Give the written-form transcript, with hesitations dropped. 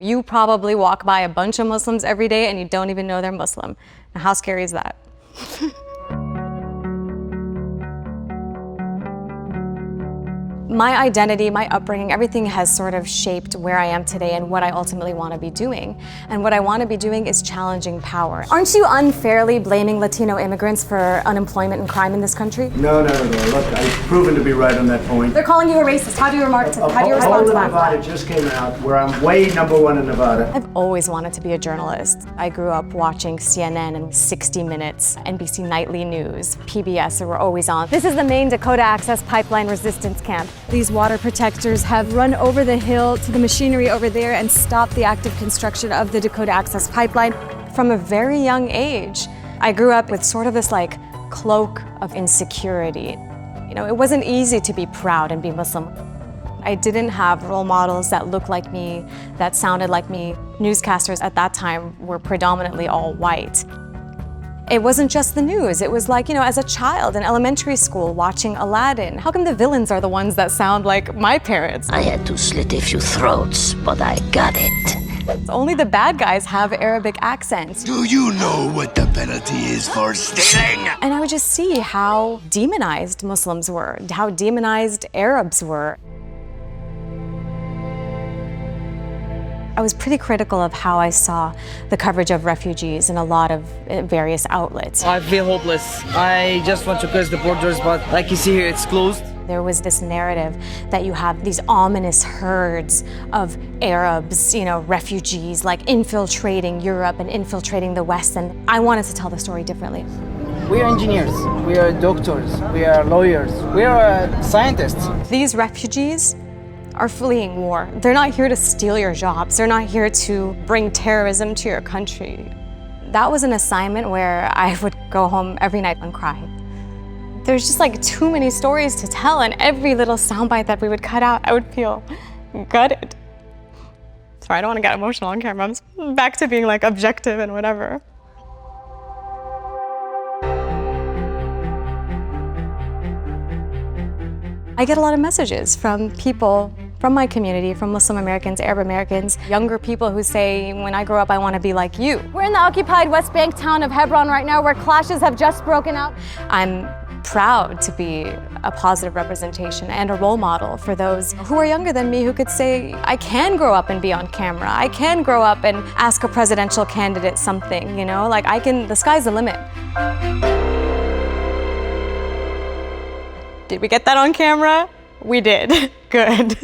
You probably walk by a bunch of Muslims every day and you don't even know they're Muslim. Now, how scary is that? My identity, my upbringing, everything has sort of shaped where I am today and what I ultimately want to be doing. And what I want to be doing is challenging power. Aren't you unfairly blaming Latino immigrants for unemployment and crime in this country? No. Look, I've proven to be right on that point. They're calling you a racist. How do you respond to that? Nevada just came out where I'm way #1 in Nevada. I've always wanted to be a journalist. I grew up watching CNN and 60 Minutes, NBC Nightly News, PBS, were always on. This is the main Dakota Access Pipeline resistance camp. These water protectors have run over the hill to the machinery over there and stopped the active construction of the Dakota Access Pipeline. From a very young age, I grew up with sort of this like cloak of insecurity. You know, it wasn't easy to be proud and be Muslim. I didn't have role models that looked like me, that sounded like me. Newscasters at that time were predominantly all white. It wasn't just the news. It was like, you know, as a child in elementary school watching Aladdin. How come the villains are the ones that sound like my parents? I had to slit a few throats, but I got it. Only the bad guys have Arabic accents. Do you know what the penalty is for stealing? And I would just see how demonized Muslims were, how demonized Arabs were. I was pretty critical of how I saw the coverage of refugees in a lot of various outlets. I feel hopeless. I just want to cross the borders, but like you see here, it's closed. There was this narrative that you have these ominous herds of Arabs, you know, refugees, like infiltrating Europe and infiltrating the West, and I wanted to tell the story differently. We are engineers, we are doctors, we are lawyers, we are scientists. These refugees are fleeing war. They're not here to steal your jobs. They're not here to bring terrorism to your country. That was an assignment where I would go home every night and cry. There's just like too many stories to tell, and every little soundbite that we would cut out, I would feel gutted. Sorry, I don't want to get emotional on camera. I'm just back to being like objective and whatever. I get a lot of messages from people from my community, from Muslim Americans, Arab Americans, younger people who say, when I grow up, I want to be like you. We're in the occupied West Bank town of Hebron right now, where clashes have just broken out. I'm proud to be a positive representation and a role model for those who are younger than me, who could say, I can grow up and be on camera. I can grow up and ask a presidential candidate something, you know? Like the sky's the limit. Did we get that on camera? We did. Good.